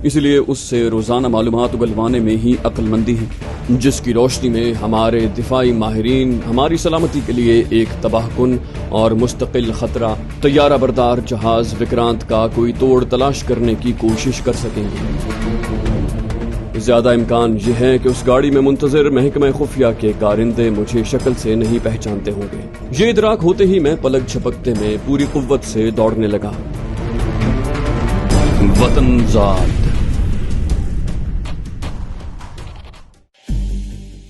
اس لیے اس سے روزانہ معلومات اگلوانے میں ہی عقل مندی ہے، جس کی روشنی میں ہمارے دفاعی ماہرین ہماری سلامتی کے لیے ایک تباہ کن اور مستقل خطرہ طیارہ بردار جہاز وکرانت کا کوئی توڑ تلاش کرنے کی کوشش کر سکیں گے۔ زیادہ امکان یہ ہے کہ اس گاڑی میں منتظر محکمہ خفیہ کے کارندے مجھے شکل سے نہیں پہچانتے ہوں گے۔ یہ ادراک ہوتے ہی میں پلک جھپکتے میں پوری قوت سے دوڑنے لگا۔ وطن زاد۔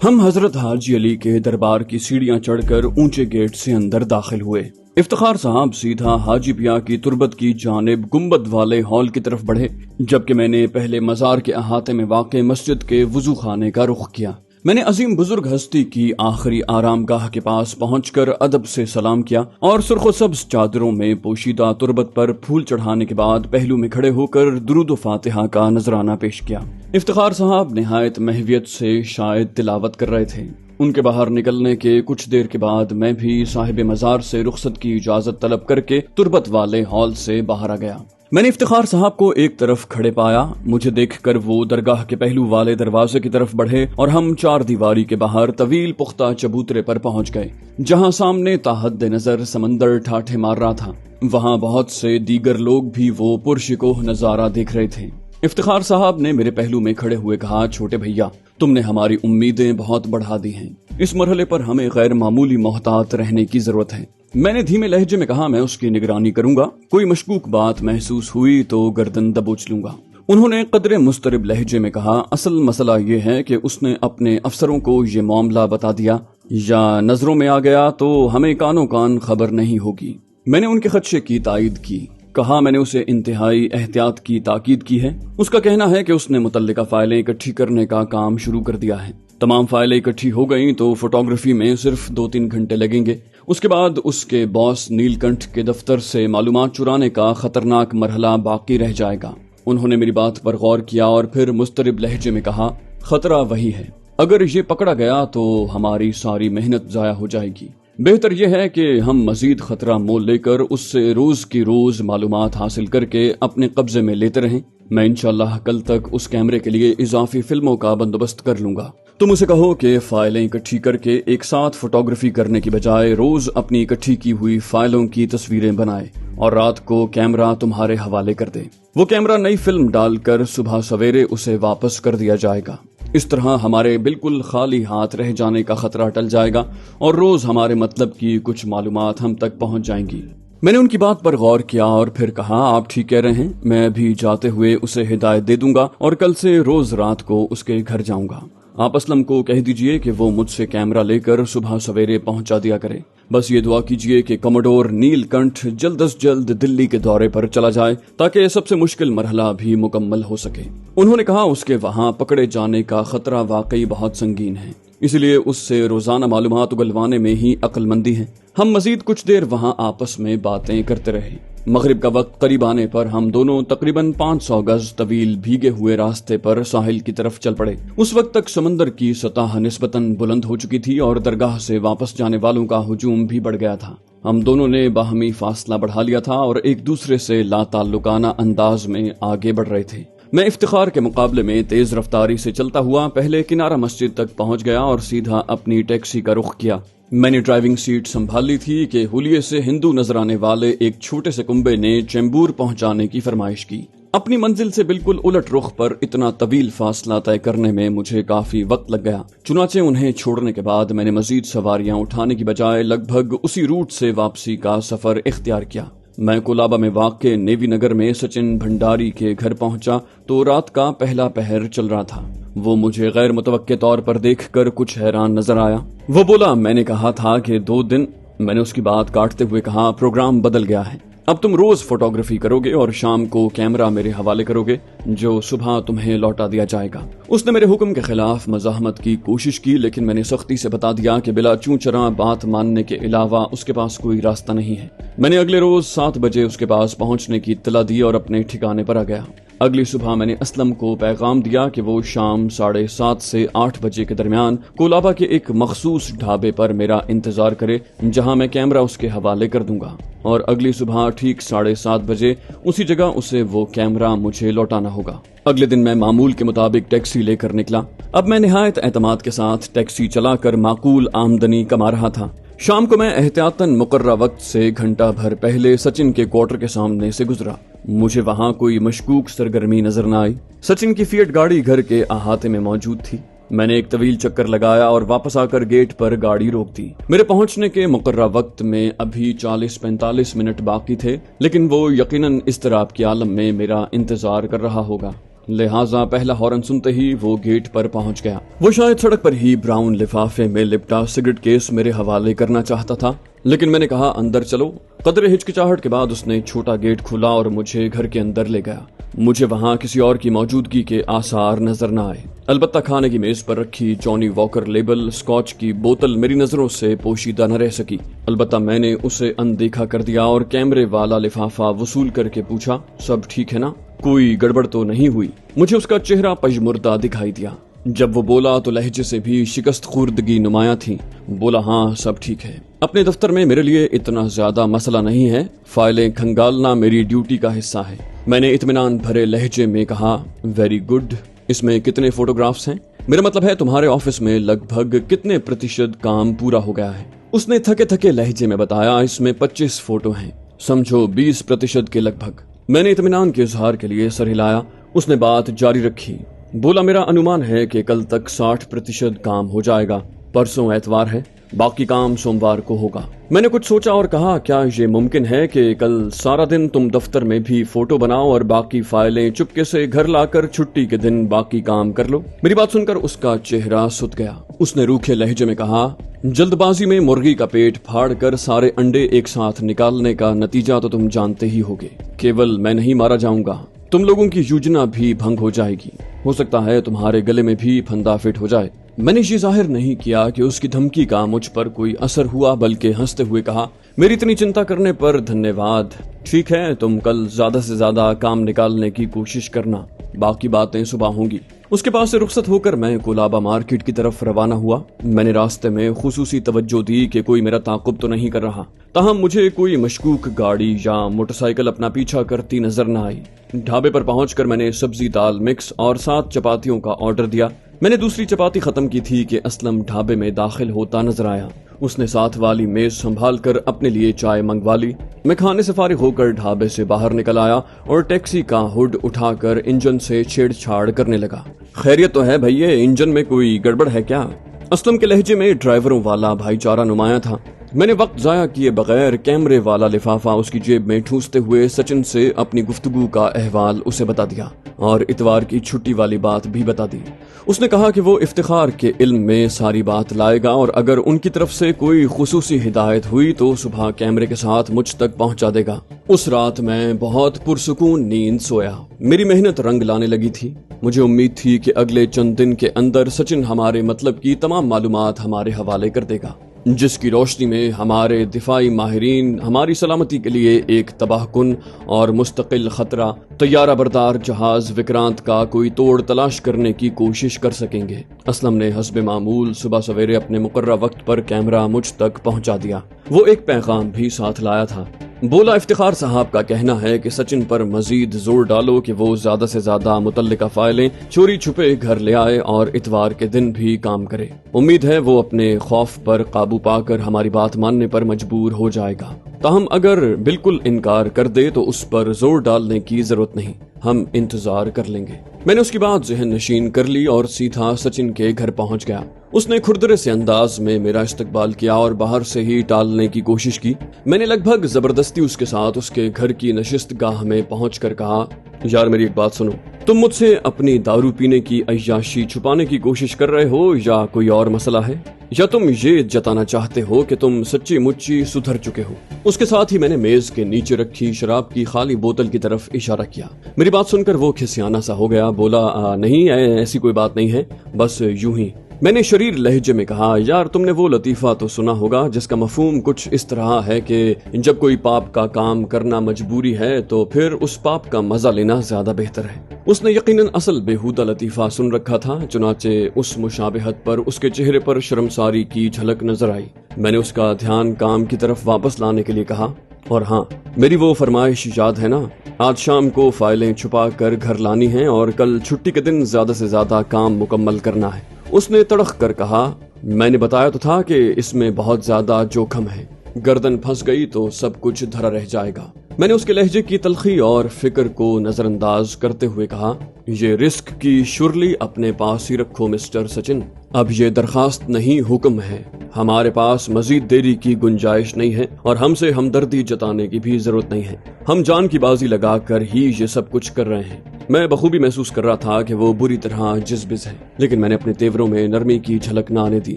ہم حضرت حاجی علی کے دربار کی سیڑھیاں چڑھ کر اونچے گیٹ سے اندر داخل ہوئے۔ افتخار صاحب سیدھا حاجی پیا کی تربت کی جانب گنبد والے ہال کی طرف بڑھے، جبکہ میں نے پہلے مزار کے احاطے میں واقع مسجد کے وضو خانے کا رخ کیا۔ میں نے عظیم بزرگ ہستی کی آخری آرام گاہ کے پاس پہنچ کر ادب سے سلام کیا اور سرخ و سبز چادروں میں پوشیدہ تربت پر پھول چڑھانے کے بعد پہلو میں کھڑے ہو کر درود و فاتحہ کا نذرانہ پیش کیا۔ افتخار صاحب نہایت محویت سے شاید تلاوت کر رہے تھے۔ ان کے باہر نکلنے کے کچھ دیر کے بعد میں بھی صاحب مزار سے رخصت کی اجازت طلب کر کے تربت والے ہال سے باہر آ گیا۔ میں نے افتخار صاحب کو ایک طرف کھڑے پایا۔ مجھے دیکھ کر وہ درگاہ کے پہلو والے دروازے کی طرف بڑھے اور ہم چار دیواری کے باہر طویل پختہ چبوترے پر پہنچ گئے، جہاں سامنے تاحد نظر سمندر ٹھاٹھے مار رہا تھا۔ وہاں بہت سے دیگر لوگ بھی وہ پرشکوہ نظارہ دیکھ رہے تھے۔ افتخار صاحب نے میرے پہلو میں کھڑے ہوئے کہا، چھوٹے بھیا، تم نے ہماری امیدیں بہت بڑھا دی ہیں۔ اس مرحلے پر ہمیں غیر معمولی محتاط رہنے کی ضرورت ہے۔ میں نے دھیمے لہجے میں کہا، میں اس کی نگرانی کروں گا، کوئی مشکوک بات محسوس ہوئی تو گردن دبوچ لوں گا۔ انہوں نے قدرے مضطرب لہجے میں کہا، اصل مسئلہ یہ ہے کہ اس نے اپنے افسروں کو یہ معاملہ بتا دیا یا نظروں میں آ گیا تو ہمیں کانوں کان خبر نہیں ہوگی۔ میں نے ان کے خدشے کی تائید کی، کہا میں نے اسے انتہائی احتیاط کی تاکید کی ہے۔ اس کا کہنا ہے کہ اس نے متعلقہ فائلیں اکٹھی کرنے کا کام شروع کر دیا ہے۔ تمام فائلیں اکٹھی ہو گئیں تو فوٹوگرافی میں صرف 2-3 گھنٹے لگیں گے۔ اس کے بعد اس کے باس نیل کنٹھ کے دفتر سے معلومات چرانے کا خطرناک مرحلہ باقی رہ جائے گا۔ انہوں نے میری بات پر غور کیا اور پھر مضطرب لہجے میں کہا، خطرہ وہی ہے، اگر یہ پکڑا گیا تو ہماری ساری محنت ضائع ہو جائے گی۔ بہتر یہ ہے کہ ہم مزید خطرہ مول لے کر اس سے روز کی روز معلومات حاصل کر کے اپنے قبضے میں لیتے رہیں۔ میں انشاءاللہ کل تک اس کیمرے کے لیے اضافی فلموں کا بندوبست کر لوں گا۔ تم اسے کہو کہ فائلیں اکٹھی کر کے ایک ساتھ فوٹوگرافی کرنے کی بجائے روز اپنی اکٹھی کی ہوئی فائلوں کی تصویریں بنائے اور رات کو کیمرہ تمہارے حوالے کر دے۔ وہ کیمرہ نئی فلم ڈال کر صبح سویرے اسے واپس کر دیا جائے گا۔ اس طرح ہمارے بالکل خالی ہاتھ رہ جانے کا خطرہ ٹل جائے گا اور روز ہمارے مطلب کی کچھ معلومات ہم تک پہنچ جائیں گی۔ میں نے ان کی بات پر غور کیا اور پھر کہا، آپ ٹھیک کہہ رہے ہیں، میں ابھی جاتے ہوئے اسے ہدایت دے دوں گا اور کل سے روز رات کو اس کے گھر جاؤں گا۔ آپ اسلم کو کہہ دیجئے کہ وہ مجھ سے کیمرہ لے کر صبح سویرے پہنچا دیا کرے۔ بس یہ دعا کیجئے کہ کموڈور نیل کنٹھ جلد از جلد دلی کے دورے پر چلا جائے تاکہ سب سے مشکل مرحلہ بھی مکمل ہو سکے۔ انہوں نے کہا، اس کے وہاں پکڑے جانے کا خطرہ واقعی بہت سنگین ہے، اس لیے اس سے روزانہ معلومات اگلوانے میں ہی عقل مندی ہے۔ ہم مزید کچھ دیر وہاں آپس میں باتیں کرتے رہے۔ مغرب کا وقت قریب آنے پر ہم دونوں تقریباً 500 گز طویل بھیگے ہوئے راستے پر ساحل کی طرف چل پڑے۔ اس وقت تک سمندر کی سطح نسبتاً بلند ہو چکی تھی اور درگاہ سے واپس جانے والوں کا ہجوم بھی بڑھ گیا تھا۔ ہم دونوں نے باہمی فاصلہ بڑھا لیا تھا اور ایک دوسرے سے لا تعلقانہ انداز میں آگے بڑھ رہے تھے۔ میں افتخار کے مقابلے میں تیز رفتاری سے چلتا ہوا پہلے کنارہ مسجد تک پہنچ گیا اور سیدھا اپنی ٹیکسی کا رخ کیا۔ میں نے ڈرائیونگ سیٹ سنبھال لی تھی کہ حلیے سے ہندو نظر آنے والے ایک چھوٹے سے کنبے نے چیمبور پہنچانے کی فرمائش کی۔ اپنی منزل سے بالکل الٹ رخ پر اتنا طویل فاصلہ طے کرنے میں مجھے کافی وقت لگ گیا۔ چنانچہ انہیں چھوڑنے کے بعد میں نے مزید سواریاں اٹھانے کی بجائے لگ بھگ اسی روٹ سے واپسی کا سفر اختیار کیا۔ میں کولابا میں واقع نیوی نگر میں سچن بھنڈاری کے گھر پہنچا تو رات کا پہلا پہر چل رہا تھا۔ وہ مجھے غیر متوقع طور پر دیکھ کر کچھ حیران نظر آیا۔ وہ بولا، میں نے کہا تھا کہ 2 دن۔ میں نے اس کی بات کاٹتے ہوئے کہا، پروگرام بدل گیا ہے، اب تم روز فوٹوگرافی کرو گے اور شام کو کیمرہ میرے حوالے کرو گے جو صبح تمہیں لوٹا دیا جائے گا۔ اس نے میرے حکم کے خلاف مزاحمت کی کوشش کی، لیکن میں نے سختی سے بتا دیا کہ بلا چوں چراں بات ماننے کے علاوہ اس کے پاس کوئی راستہ نہیں ہے۔ میں نے اگلے روز 7 بجے اس کے پاس پہنچنے کی اطلاع دی اور اپنے ٹھکانے پر آ گیا۔ اگلی صبح میں نے اسلم کو پیغام دیا کہ وہ شام 7:30 سے 8 بجے کے درمیان کولابا کے ایک مخصوص ڈھابے پر میرا انتظار کرے جہاں میں کیمرہ اس کے حوالے کر دوں گا۔ اور اگلی صبح ٹھیک 7:30 بجے اسی جگہ اسے وہ کیمرہ مجھے لوٹانا ہوگا۔ اگلے دن میں معمول کے مطابق ٹیکسی لے کر نکلا۔ اب میں نہایت اعتماد کے ساتھ ٹیکسی چلا کر معقول آمدنی کما رہا تھا۔ شام کو میں احتیاطاً مقررہ وقت سے گھنٹہ بھر پہلے سچن کے کوارٹر کے سامنے سے گزرا۔ مجھے وہاں کوئی مشکوک سرگرمی نظر نہ آئی۔ سچن کی فیٹ گاڑی گھر کے احاطے میں موجود تھی۔ میں نے ایک طویل چکر لگایا اور واپس آ کر گیٹ پر گاڑی روک دی۔ میرے پہنچنے کے مقررہ وقت میں ابھی 40-45 منٹ باقی تھے، لیکن وہ یقیناً اضطراب کے عالم میں میرا انتظار کر رہا ہوگا، لہٰذا پہلا ہارن سنتے ہی وہ گیٹ پر پہنچ گیا۔ وہ شاید سڑک پر ہی براؤن لفافے میں لپٹا سگریٹ کیس میرے حوالے کرنا چاہتا تھا، لیکن میں نے کہا اندر چلو۔ قدرے ہچکچاہٹ کے بعد اس نے چھوٹا گیٹ کھولا اور مجھے گھر کے اندر لے گیا۔ مجھے وہاں کسی اور کی موجودگی کے آثار نظر نہ آئے، البتہ کھانے کی میز پر رکھی جانی واکر لیبل اسکاچ کی بوتل میری نظروں سے پوشیدہ نہ رہ سکی۔ البتہ میں نے اسے اندیکھا کر دیا اور کیمرے والا لفافہ وصول کر کے پوچھا، سب ٹھیک ہے نا؟ کوئی گڑبڑ تو نہیں ہوئی؟ مجھے اس کا چہرہ پژمردہ دکھائی دیا۔ جب وہ بولا تو لہجے سے بھی شکست خوردگی نمایاں تھی۔ بولا، ہاں سب ٹھیک ہے، اپنے دفتر میں میرے لیے اتنا زیادہ مسئلہ نہیں ہے، فائلیں کھنگالنا میری ڈیوٹی کا حصہ ہے۔ میں نے اطمینان بھرے لہجے میں کہا، ویری گڈ، اس میں کتنے فوٹوگرافز ہیں؟ میرا مطلب ہے تمہارے آفس میں لگ بھگ کتنے % کام پورا ہو گیا ہے؟ اس نے تھکے تھکے لہجے میں بتایا، اس میں 25 فوٹو ہیں، سمجھو 20% کے لگ بھگ۔ میں نے اطمینان کے اظہار کے لیے سر ہلایا۔ اس نے بات جاری رکھی، بولا، میرا انومان ہے کہ کل تک 60% کام ہو جائے گا، پرسوں اتوار ہے، باقی کام سوموار کو ہوگا۔ میں نے کچھ سوچا اور کہا، کیا یہ ممکن ہے کہ کل سارا دن تم دفتر میں بھی فوٹو بناؤ اور باقی فائلیں چپکے سے گھر لا کر چھٹی کے دن باقی کام کر لو؟ میری بات سن کر اس کا چہرہ سوت گیا۔ اس نے روکھے لہجے میں کہا، جلد بازی میں مرغی کا پیٹ پھاڑ کر سارے انڈے ایک ساتھ نکالنے کا نتیجہ تو تم جانتے ہی ہوگے۔ کیول میں نہیں مارا جاؤں گا، تم لوگوں کی یوجنا بھی بھنگ ہو جائے گی، ہو سکتا ہے تمہارے گلے میں بھی پھندا فٹ ہو جائے۔ میں نے یہ ظاہر نہیں کیا کہ اس کی دھمکی کا مجھ پر کوئی اثر ہوا، بلکہ ہنستے ہوئے کہا، میری اتنی چنتا کرنے پر دھنیہ واد، ٹھیک ہے، تم کل زیادہ سے زیادہ کام نکالنے کی کوشش کرنا، باقی باتیں صبح ہوں گی۔ اس کے پاس سے رخصت ہو کر میں کولابا مارکیٹ کی طرف روانہ ہوا۔ میں نے راستے میں خصوصی توجہ دی کہ کوئی میرا تعاقب تو نہیں کر رہا، تاہم مجھے کوئی مشکوک گاڑی یا موٹر سائیکل اپنا پیچھا کرتی نظر نہ آئی۔ ڈھابے پر پہنچ کر میں نے سبزی دال مکس اور 7 چپاتیوں کا آرڈر دیا۔ میں نے دوسری چپاتی ختم کی تھی کہ اسلم ڈھابے میں داخل ہوتا نظر آیا۔ اس نے ساتھ والی میز سنبھال کر اپنے لیے چائے منگوا لی۔ میں کھانے سے فارغ ہو کر ڈھابے سے باہر نکل آیا اور ٹیکسی کا ہڈ اٹھا کر انجن سے چھیڑ چھاڑ کرنے لگا۔ خیریت تو ہے بھئیے، انجن میں کوئی گڑبڑ ہے کیا؟ اسلم کے لہجے میں ڈرائیوروں والا بھائی چارہ نمایاں تھا۔ میں نے وقت ضائع کیے بغیر کیمرے والا لفافہ اس کی جیب میں ٹھونستے ہوئے سچن سے اپنی گفتگو کا احوال اسے بتا دیا اور اتوار کی چھٹی والی بات بھی بتا دی۔ اس نے کہا کہ وہ افتخار کے علم میں ساری بات لائے گا اور اگر ان کی طرف سے کوئی خصوصی ہدایت ہوئی تو صبح کیمرے کے ساتھ مجھ تک پہنچا دے گا۔ اس رات میں بہت پرسکون نیند سویا۔ میری محنت رنگ لانے لگی تھی۔ مجھے امید تھی کہ اگلے چند دن کے اندر سچن ہمارے مطلب کی تمام معلومات ہمارے حوالے کر دے گا، جس کی روشنی میں ہمارے دفاعی ماہرین ہماری سلامتی کے لیے ایک تباہ کن اور مستقل خطرہ طیارہ بردار جہاز وکرانت کا کوئی توڑ تلاش کرنے کی کوشش کر سکیں گے۔ اسلم نے حسب معمول صبح سویرے اپنے مقررہ وقت پر کیمرہ مجھ تک پہنچا دیا۔ وہ ایک پیغام بھی ساتھ لایا تھا۔ بولا، افتخار صاحب کا کہنا ہے کہ سچن پر مزید زور ڈالو کہ وہ زیادہ سے زیادہ متعلقہ فائلیں چوری چھپے گھر لے آئے اور اتوار کے دن بھی کام کرے۔ امید ہے وہ اپنے خوف پر قابو پا کر ہماری بات ماننے پر مجبور ہو جائے گا، تاہم اگر بالکل انکار کر دے تو اس پر زور ڈالنے کی ضرورت نہیں، ہم انتظار کر لیں گے۔ میں نے اس کی بات ذہن نشین کر لی اور سیدھا سچن کے گھر پہنچ گیا۔ اس نے کھردرے سے انداز میں میرا استقبال کیا اور باہر سے ہی ٹالنے کی کوشش کی۔ میں نے لگ بھگ زبردستی اس کے ساتھ اس کے گھر کی نشست گاہ میں پہنچ کر کہا، یار میری ایک بات سنو، تم مجھ سے اپنی دارو پینے کی عیاشی چھپانے کی کوشش کر رہے ہو یا کوئی اور مسئلہ ہے، یا تم یہ جتانا چاہتے ہو کہ تم سچی مچی سدھر چکے ہو؟ اس کے ساتھ ہی میں نے میز کے نیچے رکھی شراب کی خالی بوتل کی طرف اشارہ کیا۔ میری بات سن کر وہ کھسیانہ سا ہو گیا، بولا، نہیں ایسی کوئی بات نہیں ہے، بس یوں ہی۔ میں نے شریر لہجے میں کہا، یار تم نے وہ لطیفہ تو سنا ہوگا جس کا مفہوم کچھ اس طرح ہے کہ جب کوئی پاپ کا کام کرنا مجبوری ہے تو پھر اس پاپ کا مزہ لینا زیادہ بہتر ہے۔ اس نے یقیناً اصل بےہودہ لطیفہ سن رکھا تھا، چنانچہ اس مشابہت پر اس کے چہرے پر شرمساری کی جھلک نظر آئی۔ میں نے اس کا دھیان کام کی طرف واپس لانے کے لیے کہا، اور ہاں، میری وہ فرمائش یاد ہے نا، آج شام کو فائلیں چھپا کر گھر لانی ہیں اور کل چھٹی کے دن زیادہ سے زیادہ کام مکمل کرنا ہے۔ اس نے تڑخ کر کہا، میں نے بتایا تو تھا کہ اس میں بہت زیادہ جوخم ہے، گردن پھنس گئی تو سب کچھ دھرا رہ جائے گا۔ میں نے اس کے لہجے کی تلخی اور فکر کو نظر انداز کرتے ہوئے کہا، یہ رسک کی شرلی اپنے پاس ہی رکھو مسٹر سچن، اب یہ درخواست نہیں حکم ہے، ہمارے پاس مزید دیری کی گنجائش نہیں ہے اور ہم سے ہمدردی جتانے کی بھی ضرورت نہیں ہے، ہم جان کی بازی لگا کر ہی یہ سب کچھ کر رہے ہیں۔ میں بخوبی محسوس کر رہا تھا کہ وہ بری طرح جذبز ہے، لیکن میں نے اپنے تیوروں میں نرمی کی جھلک نہ آنے دی۔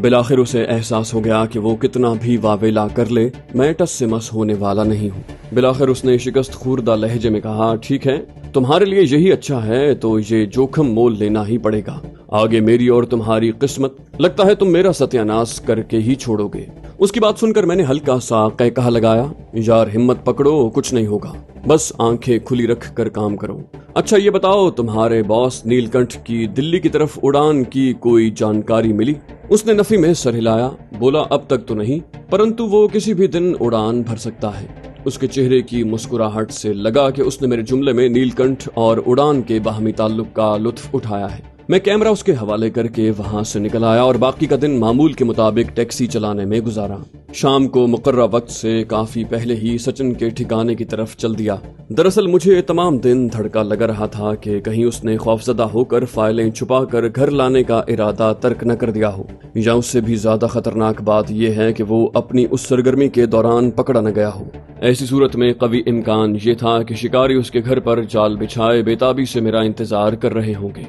بالآخر اسے احساس ہو گیا کہ وہ کتنا بھی واویلا کر لے، میں ٹس سے مس ہونے والا نہیں ہوں۔ بالآخر اس نے شکست خوردہ لہجے میں کہا، ٹھیک ہے، تمہارے لیے یہی اچھا ہے تو یہ جوخم مول لینا ہی پڑے گا، آگے میری اور تمہاری قسمت، لگتا ہے تم میرا ستیاناش کر کے ہی چھوڑو گے۔ اس کی بات سن کر میں نے ہلکا سا قہقہہ لگایا، یار ہمت پکڑو، کچھ نہیں ہوگا، بس آنکھیں کھلی رکھ کر کام کرو۔ اچھا یہ بتاؤ، تمہارے باس نیل کنٹھ کی دلی کی طرف اڑان کی کوئی جانکاری ملی؟ اس نے نفی میں سر ہلایا، بولا اب تک تو نہیں، پرنتو وہ کسی بھی دن اڑان بھر سکتا ہے۔ اس کے چہرے کی مسکراہٹ سے لگا کہ اس نے میرے جملے میں نیل کنٹھ اور اڑان کے باہمی تعلق کا لطف اٹھایا ہے۔ میں کیمرہ اس کے حوالے کر کے وہاں سے نکل آیا اور باقی کا دن معمول کے مطابق ٹیکسی چلانے میں گزارا۔ شام کو مقررہ وقت سے کافی پہلے ہی سچن کے ٹھکانے کی طرف چل دیا۔ دراصل مجھے تمام دن دھڑکا لگا رہا تھا کہ کہیں اس نے خوفزدہ ہو کر فائلیں چھپا کر گھر لانے کا ارادہ ترک نہ کر دیا ہو، یا اس سے بھی زیادہ خطرناک بات یہ ہے کہ وہ اپنی اس سرگرمی کے دوران پکڑا نہ گیا ہو۔ ایسی صورت میں قوی امکان یہ تھا کہ شکاری اس کے گھر پر جال بچھائے بےتابی سے میرا انتظار کر رہے ہوں گے۔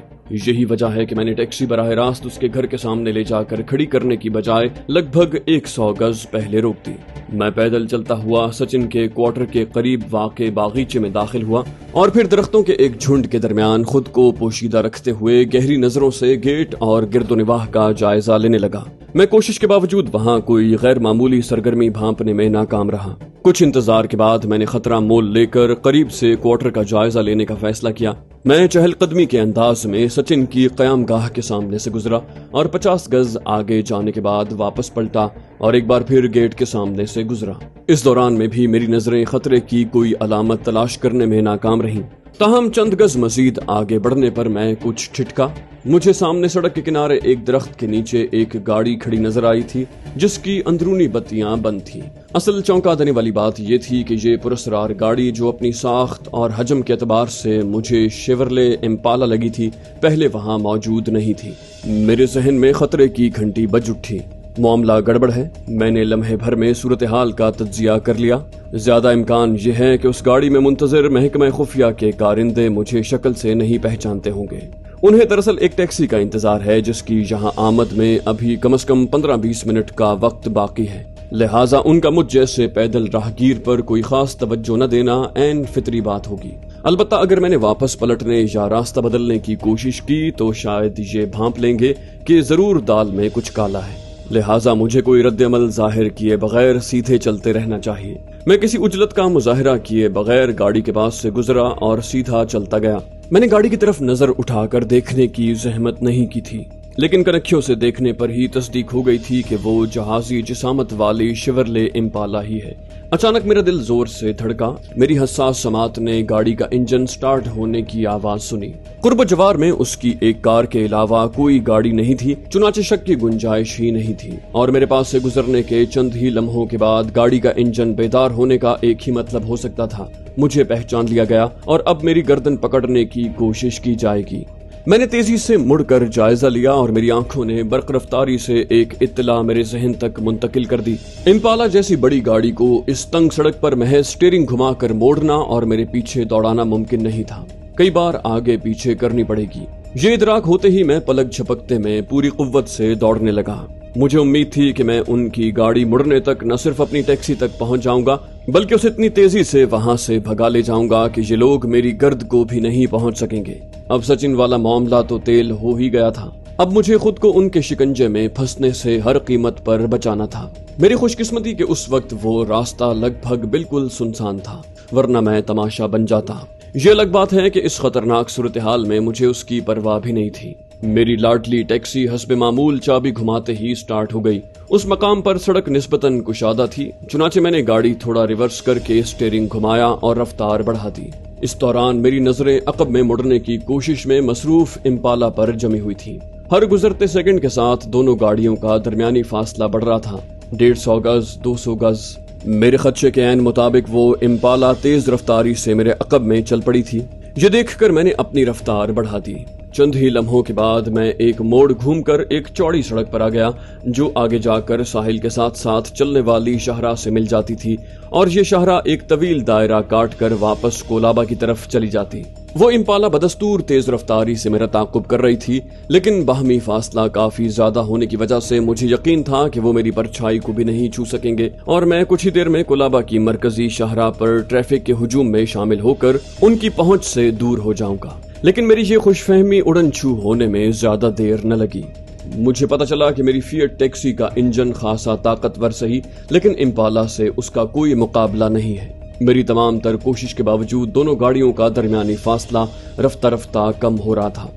یہی وجہ ہے کہ میں نے ٹیکسی براہ راست اس کے گھر کے سامنے لے جا کر کھڑی کرنے کی بجائے لگ بھگ 100 گز پہلے روک دی۔ میں پیدل چلتا ہوا سچن کے کوارٹر کے قریب واقع باغیچے میں داخل ہوا اور پھر درختوں کے ایک جھنڈ کے درمیان خود کو پوشیدہ رکھتے ہوئے گہری نظروں سے گیٹ اور گرد و نواح کا جائزہ لینے لگا۔ میں کوشش کے باوجود وہاں کوئی غیر معمولی سرگرمی بھانپنے میں ناکام رہا۔ کچھ انتظار کے بعد میں نے خطرہ مول لے کر قریب سے کوارٹر کا جائزہ لینے کا فیصلہ کیا۔ میں چہل قدمی کے انداز میں سچن کی قیام گاہ کے سامنے سے گزرا اور 50 گز آگے جانے کے بعد واپس پلٹا اور ایک بار پھر گیٹ کے سامنے سے گزرا۔ اس دوران میں بھی میری نظریں خطرے کی کوئی علامت تلاش کرنے میں ناکام رہیں۔ تاہم چند گز مزید آگے بڑھنے پر میں کچھ ٹھٹکا۔ مجھے سامنے سڑک کے کنارے ایک درخت کے نیچے ایک گاڑی کھڑی نظر آئی تھی جس کی اندرونی بتیاں بند تھیں۔ اصل چونکا دینے والی بات یہ تھی کہ یہ پراسرار گاڑی جو اپنی ساخت اور حجم کے اعتبار سے مجھے شیورلے امپالا لگی تھی، پہلے وہاں موجود نہیں تھی۔ میرے ذہن میں خطرے کی گھنٹی بج اٹھی۔ معاملہ گڑبڑ ہے۔ میں نے لمحے بھر میں صورتحال کا تجزیہ کر لیا۔ زیادہ امکان یہ ہے کہ اس گاڑی میں منتظر محکمہ خفیہ کے کارندے مجھے شکل سے نہیں پہچانتے ہوں گے۔ انہیں دراصل ایک ٹیکسی کا انتظار ہے جس کی یہاں آمد میں ابھی کم از کم 15-20 منٹ کا وقت باقی ہے، لہٰذا ان کا مجھ جیسے پیدل راہگیر پر کوئی خاص توجہ نہ دینا عین فطری بات ہوگی۔ البتہ اگر میں نے واپس پلٹنے یا راستہ بدلنے کی کوشش کی تو شاید یہ بھانپ لیں گے کہ ضرور دال میں کچھ کالا ہے، لہٰذا مجھے کوئی رد عمل ظاہر کیے بغیر سیدھے چلتے رہنا چاہیے۔ میں کسی عجلت کا مظاہرہ کیے بغیر گاڑی کے پاس سے گزرا اور سیدھا چلتا گیا۔ میں نے گاڑی کی طرف نظر اٹھا کر دیکھنے کی زحمت نہیں کی تھی، لیکن کنکھیوں سے دیکھنے پر ہی تصدیق ہو گئی تھی کہ وہ جہازی جسامت والی شیورلے امپالا ہی ہے۔ اچانک میرا دل زور سے دھڑکا۔ میری حساس سماعت نے گاڑی کا انجن سٹارٹ ہونے کی آواز سنی۔ قرب و جوار میں اس کی ایک کار کے علاوہ کوئی گاڑی نہیں تھی، چنانچہ شک کی گنجائش ہی نہیں تھی، اور میرے پاس سے گزرنے کے چند ہی لمحوں کے بعد گاڑی کا انجن بیدار ہونے کا ایک ہی مطلب ہو سکتا تھا، مجھے پہچان لیا گیا اور اب میری گردن پکڑنے کی کوشش کی جائے گی۔ میں نے تیزی سے مڑ کر جائزہ لیا اور میری آنکھوں نے برق رفتاری سے ایک اطلاع میرے ذہن تک منتقل کر دی۔ امپالا جیسی بڑی گاڑی کو اس تنگ سڑک پر محض سٹیئرنگ گھما کر موڑنا اور میرے پیچھے دوڑانا ممکن نہیں تھا، کئی بار آگے پیچھے کرنی پڑے گی۔ یہ ادراک ہوتے ہی میں پلک جھپکتے میں پوری قوت سے دوڑنے لگا۔ مجھے امید تھی کہ میں ان کی گاڑی مڑنے تک نہ صرف اپنی ٹیکسی تک پہنچ جاؤں گا بلکہ اسے اتنی تیزی سے وہاں سے بھگا لے جاؤں گا کہ یہ لوگ میری گرد کو بھی نہیں پہنچ سکیں گے۔ اب سچن والا معاملہ تو تیل ہو ہی گیا تھا، اب مجھے خود کو ان کے شکنجے میں پھنسنے سے ہر قیمت پر بچانا تھا۔ میری خوش قسمتی کہ اس وقت وہ راستہ لگ بھگ بالکل سنسان تھا، ورنہ میں تماشا بن جاتا۔ یہ الگ بات ہے کہ اس خطرناک صورتحال میں مجھے اس کی پرواہ بھی نہیں تھی۔ میری لاڈلی ٹیکسی حسب معمول چابی گھماتے ہی سٹارٹ ہو گئی۔ اس مقام پر سڑک نسبتاً کشادہ تھی، چنانچہ میں نے گاڑی تھوڑا ریورس کر کے اسٹیئرنگ گھمایا اور رفتار بڑھا دی۔ اس دوران میری نظریں عقب میں مڑنے کی کوشش میں مصروف امپالا پر جمی ہوئی تھی۔ ہر گزرتے سیکنڈ کے ساتھ دونوں گاڑیوں کا درمیانی فاصلہ بڑھ رہا تھا، 150 گز، 200 گز۔ میرے خدشے کے عین مطابق وہ امپالا تیز رفتاری سے میرے عقب میں چل پڑی تھی۔ یہ دیکھ کر میں نے اپنی رفتار بڑھا دی۔ چند ہی لمحوں کے بعد میں ایک موڑ گھوم کر ایک چوڑی سڑک پر آ گیا جو آگے جا کر ساحل کے ساتھ ساتھ چلنے والی شاہراہ سے مل جاتی تھی، اور یہ شاہراہ ایک طویل دائرہ کاٹ کر واپس کولابا کی طرف چلی جاتی۔ وہ امپالا بدستور تیز رفتاری سے میرا تعاقب کر رہی تھی، لیکن باہمی فاصلہ کافی زیادہ ہونے کی وجہ سے مجھے یقین تھا کہ وہ میری پرچھائی کو بھی نہیں چھو سکیں گے، اور میں کچھ ہی دیر میں کولابا کی مرکزی شاہراہ پر ٹریفک کے ہجوم میں شامل ہو کر ان کی پہنچ سے دور ہو جاؤں گا۔ لیکن میری یہ خوش فہمی اڑن چھو ہونے میں زیادہ دیر نہ لگی۔ مجھے پتا چلا کہ میری فیٹ ٹیکسی کا انجن خاصا طاقتور سہی، لیکن امپالا سے اس کا کوئی مقابلہ نہیں ہے۔ میری تمام تر کوشش کے باوجود دونوں گاڑیوں کا درمیانی فاصلہ رفتہ رفتہ کم ہو رہا تھا۔